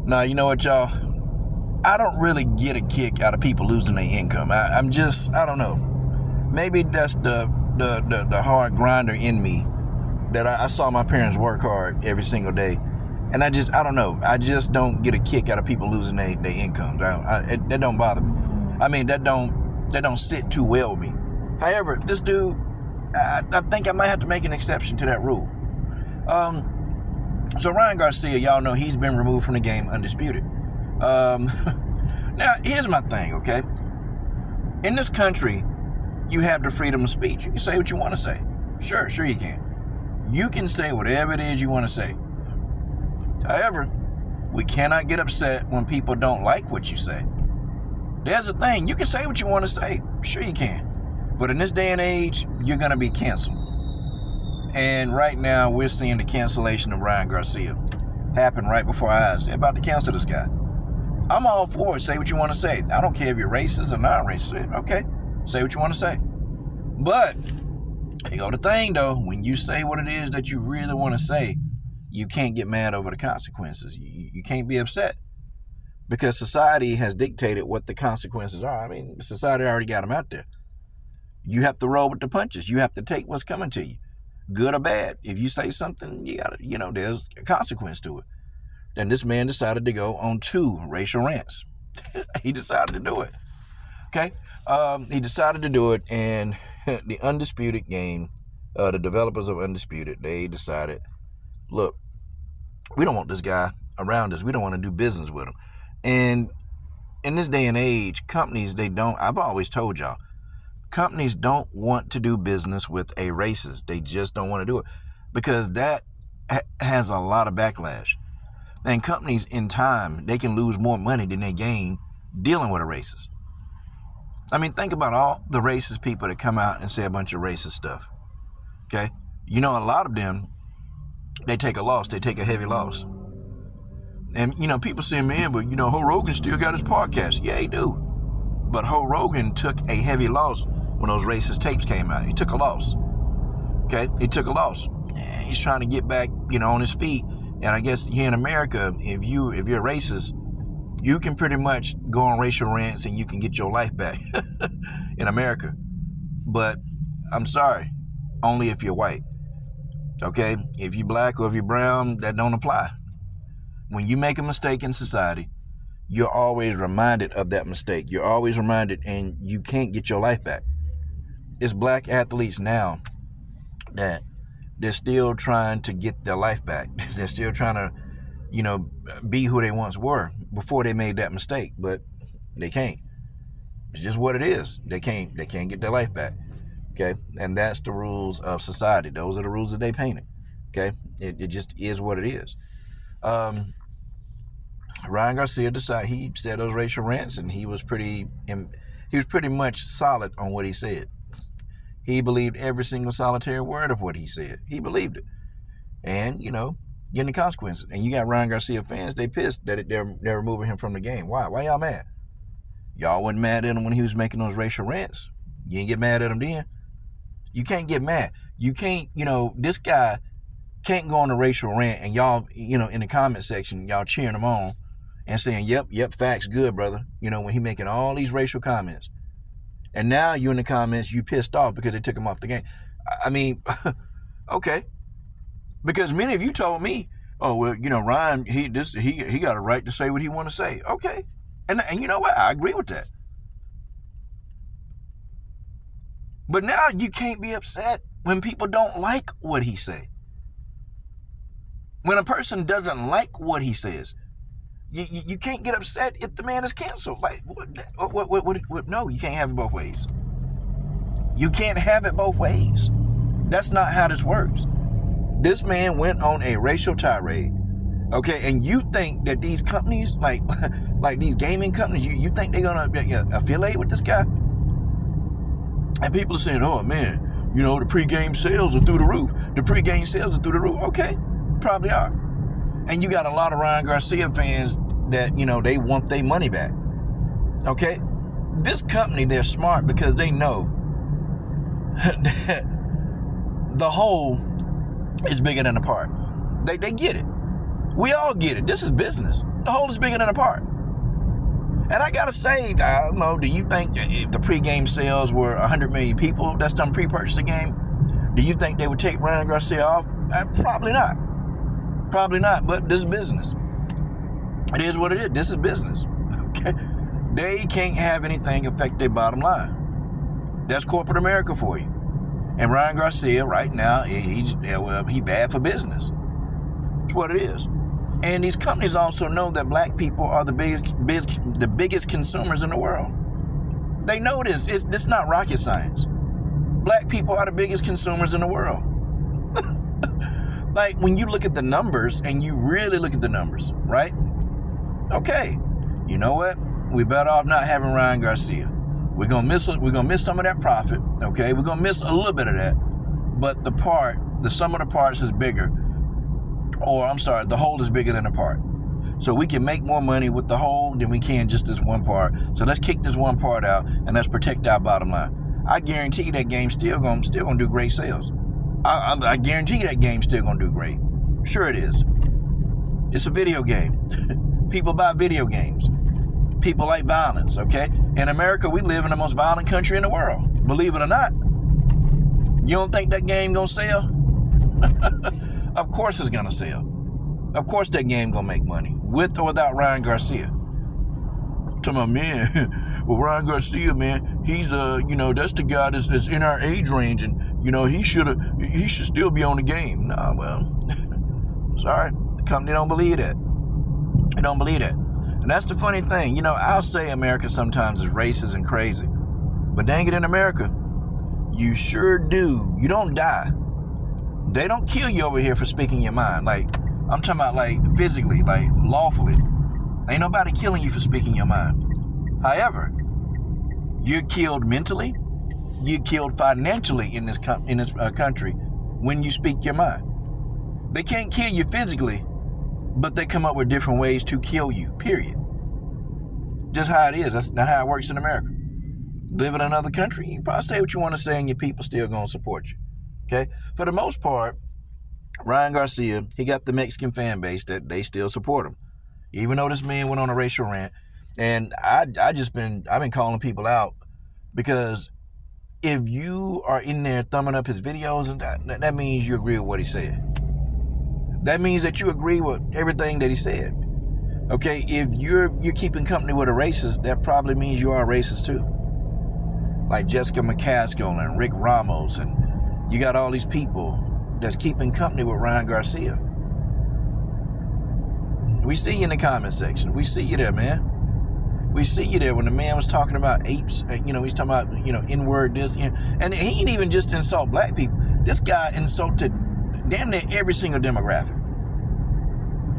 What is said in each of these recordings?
Now, you know what, y'all? I don't really get a kick out of people losing their income. I don't know. Maybe that's the hard grinder in me that I saw my parents work hard every single day. And I don't know. I just don't get a kick out of people losing their incomes. That don't bother me. I mean, that don't sit too well with me. However, this dude, I think I might have to make an exception to that rule. So Ryan Garcia, y'all know he's been removed from the game Undisputed. Now, here's my thing, okay? In this country, you have the freedom of speech. You can say what you want to say. Sure you can. You can say whatever it is you want to say. However, we cannot get upset when people don't like what you say. There's a thing. You can say what you want to say. Sure you can. But in this day and age, you're going to be canceled. And right now, we're seeing the cancellation of Ryan Garcia happen right before our eyes. They're about to cancel this guy. I'm all for it. Say what you want to say. I don't care if you're racist or non-racist. Okay, say what you want to say. But, you know the thing though, when you say what it is that you really want to say, you can't get mad over the consequences. You can't be upset. Because society has dictated what the consequences are. I mean, society already got them out there. You have to roll with the punches. You have to take what's coming to you. Good or bad. If you say something, you gotta, there's a consequence to it. Then this man decided to go on 2 racial rants. He decided to do it. Okay? He decided to do it, and the Undisputed game, the developers of Undisputed, they decided, look, we don't want this guy around us. We don't want to do business with him. And in this day and age, companies, I've always told y'all, companies don't want to do business with a racist. They just don't want to do it because that has a lot of backlash. And companies in time, they can lose more money than they gain dealing with a racist. I mean, think about all the racist people that come out and say a bunch of racist stuff. Okay? A lot of them, they take a loss. They take a heavy loss. And, people say, man, but, Ho Rogan still got his podcast. Yeah, he do. But Ho Rogan took a heavy loss when those racist tapes came out. He took a loss. Okay? He took a loss. And he's trying to get back, on his feet. And I guess here in America, if you're a racist, you can pretty much go on racial rants and you can get your life back in America. But I'm sorry, only if you're white. Okay? If you're black or if you're brown, that don't apply. When you make a mistake in society, you're always reminded of that mistake. You're always reminded, and you can't get your life back. It's black athletes now that they're still trying to get their life back. They're still trying to, be who they once were before they made that mistake, but they can't. It's just what it is. They can't get their life back. Okay? And that's the rules of society. Those are the rules that they painted. Okay? It just is what it is. Ryan Garcia decided, he said those racial rants, and he was pretty much solid on what he said. He believed every single solitary word of what he said. He believed it. And, getting the consequences. And you got Ryan Garcia fans, they pissed that they're removing him from the game. Why? Why y'all mad? Y'all wasn't mad at him when he was making those racial rants. You didn't get mad at him then. You can't get mad. You can't, this guy can't go on a racial rant and y'all, in the comment section, y'all cheering him on and saying, yep, facts, good, brother. When he making all these racial comments. And now you in the comments, you pissed off because they took him off the game. I mean, okay. Because many of you told me, oh, well, Ryan, he got a right to say what he want to say. Okay. And you know what? I agree with that. But now you can't be upset when people don't like what he say. When a person doesn't like what he says, you can't get upset if the man is canceled. Like, what? No, you can't have it both ways. You can't have it both ways. That's not how this works. This man went on a racial tirade. Okay, and you think that these companies, like these gaming companies, you think they're gonna affiliate with this guy? And people are saying, oh man, the pregame sales are through the roof. The pregame sales are through the roof. Okay, probably are. And you got a lot of Ryan Garcia fans that, they want their money back. Okay? This company, they're smart because they know that the whole is bigger than the part. They get it. We all get it. This is business. The whole is bigger than the part. And I gotta say, I don't know, do you think if the pregame sales were 100 million people that's done pre-purchase the game, do you think they would take Ryan Garcia off? Probably not. Probably not, but this is business. It is what it is. This is business. Okay? They can't have anything affect their bottom line. That's corporate America for you. And Ryan Garcia right now, he bad for business. That's what it is. And these companies also know that black people are the biggest consumers in the world. They know this. It's not rocket science. Black people are the biggest consumers in the world. Like, when you look at the numbers, and you really look at the numbers, right? Okay, you know what? We better off not having Ryan Garcia. We're gonna miss some of that profit. Okay, we're gonna miss a little bit of that, but the sum of the parts is bigger. Or I'm sorry, the whole is bigger than the part. So we can make more money with the whole than we can just this one part. So let's kick this one part out and let's protect our bottom line. I guarantee that game's still gonna do great sales. I guarantee that game's still gonna do great. Sure it is. It's a video game. People buy video games. People like violence, okay? In America, we live in the most violent country in the world. Believe it or not. You don't think that game gonna sell? Of course it's gonna sell. Of course that game gonna make money, with or without Ryan Garcia. To my man, well, Ryan Garcia, man, he's that's the guy that's in our age range, and he should still be on the game. Nah, well, sorry, the company don't believe that. They don't believe that. And that's the funny thing. I'll say America sometimes is racist and crazy, but dang it, in America, you sure do. You don't die. They don't kill you over here for speaking your mind. Like, I'm talking about, like, physically, like, lawfully. Ain't nobody killing you for speaking your mind. However, you're killed mentally, you're killed financially in this country when you speak your mind. They can't kill you physically, but they come up with different ways to kill you, period. Just how it is. That's not how it works in America. Live in another country, you probably say what you want to say and your people still going to support you. Okay? For the most part, Ryan Garcia, he got the Mexican fan base that they still support him. Even though this man went on a racial rant. And I've been calling people out, because if you are in there thumbing up his videos, and that means you agree with what he said. That means that you agree with everything that he said. Okay, if you're keeping company with a racist, that probably means you are a racist too. Like Jessica McCaskill and Rick Ramos, and you got all these people that's keeping company with Ryan Garcia. We see you in the comment section. We see you there, man. We see you there when the man was talking about apes. He's talking about, N-word this. And he didn't even just insult black people. This guy insulted damn near every single demographic.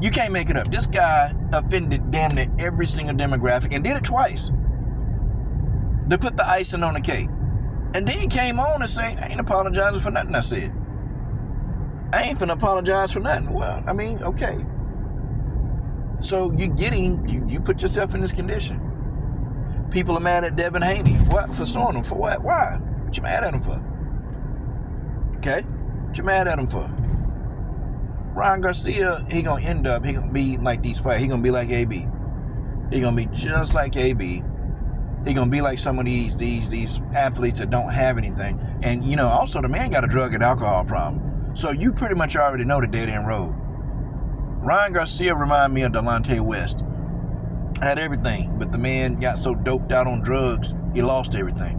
You can't make it up. This guy offended damn near every single demographic and did it twice. To put the icing on the cake. And then came on and said, I ain't apologizing for nothing I said. I ain't finna apologize for nothing. Well, I mean, okay. So you put yourself in this condition. People are mad at Devin Haney. What? For suing him? For what? Why? What you mad at him for? Okay? What you mad at him for? Ryan Garcia, he gonna be like these fights. He gonna be like AB. He gonna be just like AB. He gonna be like some of these athletes that don't have anything. And, also the man got a drug and alcohol problem. So you pretty much already know the dead end road. Ryan Garcia reminded me of Delonte West. Had everything, but the man got so doped out on drugs, he lost everything.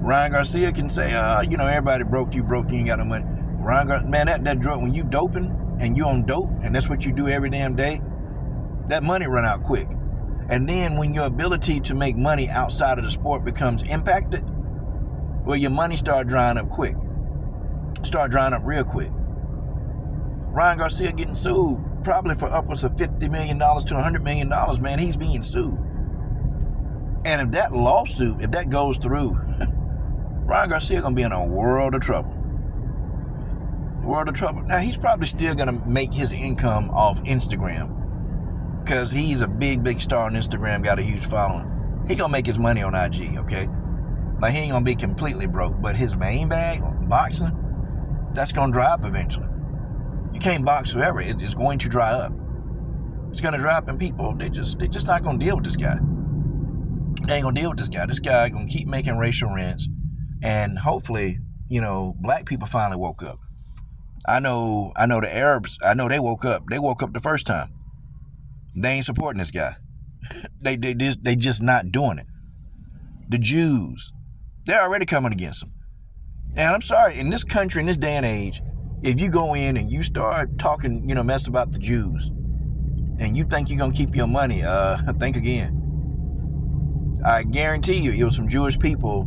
Ryan Garcia can say, everybody broke, you ain't got no money. That drug, when you doping and you on dope, and that's what you do every damn day, that money run out quick. And then when your ability to make money outside of the sport becomes impacted, well, your money start drying up quick. Start drying up real quick. Ryan Garcia getting sued probably for upwards of $50 million to $100 million, man. He's being sued. And if that lawsuit, if that goes through, Ryan Garcia gonna be in a world of trouble. World of trouble. Now, he's probably still gonna make his income off Instagram, because he's a big star on Instagram, got a huge following. He gonna make his money on IG, okay? Like, he ain't gonna be completely broke, but his main bag, boxing, that's gonna dry up eventually. You can't box forever. It's going to dry up. it's going to drop, and people, they just not going to deal with this guy. They ain't going to deal with this guy. This guy going to keep making racial rants, and hopefully, black people finally woke up. I know the Arabs, I know they woke up. They woke up the first time. They ain't supporting this guy. They just not doing it. The Jews, they're already coming against him. And I'm sorry, in this country, in this day and age, if you go in and you start talking, mess about the Jews, and you think you're going to keep your money, think again. I guarantee you, it was some Jewish people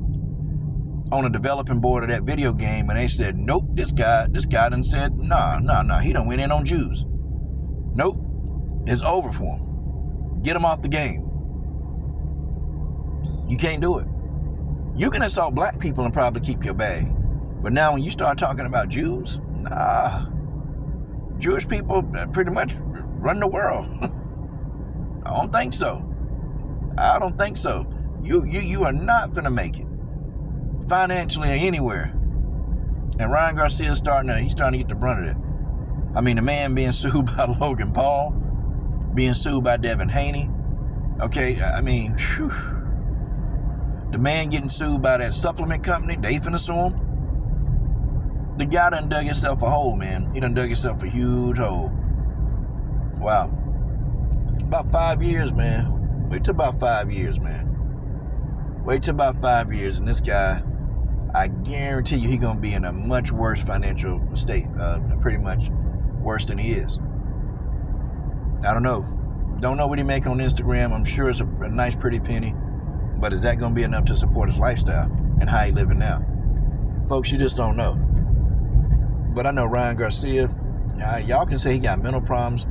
on the developing board of that video game, and they said, nope, this guy done said, nah, he done went in on Jews. Nope, it's over for him. Get him off the game. You can't do it. You can insult black people and probably keep your bag. But now when you start talking about Jews, nah. Jewish people pretty much run the world. I don't think so. You are not finna make it. Financially or anywhere. And Ryan Garcia is starting to get the brunt of it. I mean, the man being sued by Logan Paul, being sued by Devin Haney. Okay, I mean, whew. The man getting sued by that supplement company, they finna sue him. The guy done dug himself a hole, man. He done dug himself a huge hole. Wow. About 5 years, man. Wait till about 5 years, man. Wait till about 5 years, and this guy, I guarantee you, he gonna be in a much worse financial state. Pretty much worse than he is. I don't know. Don't know what he make on Instagram. I'm sure it's a nice, pretty penny. But is that going to be enough to support his lifestyle and how he living now? Folks, you just don't know. But I know Ryan Garcia, y'all can say he got mental problems.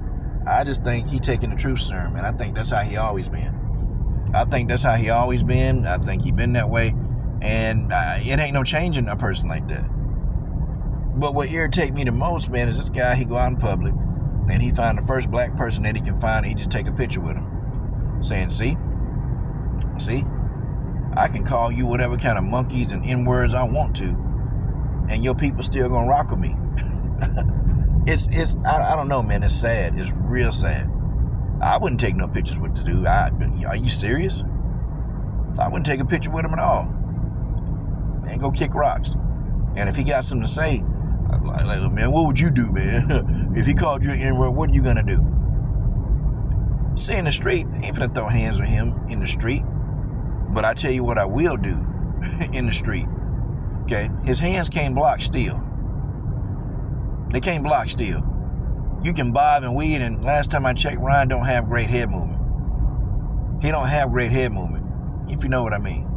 I just think he taking the truth serum, and I think that's how he always been. I think he been that way, and it ain't no changing a person like that. But what irritates me the most, man, is this guy, he go out in public, and he find the first black person that he can find, and he just take a picture with him, saying, see, I can call you whatever kind of monkeys and N-words I want to, and your people still gonna rock with me. I don't know, man. It's sad. It's real sad. I wouldn't take no pictures with the dude. Are you serious? I wouldn't take a picture with him at all. Man, go kick rocks. And if he got something to say, like, man, what would you do, man? If he called you an N-word, what are you gonna do? See, in the street, I ain't finna throw hands with him in the street. But I tell you what I will do in the street. Okay? His hands can't block steel. They can't block steel. You can bob and weed, and last time I checked, Ryan don't have great head movement. He don't have great head movement, if you know what I mean.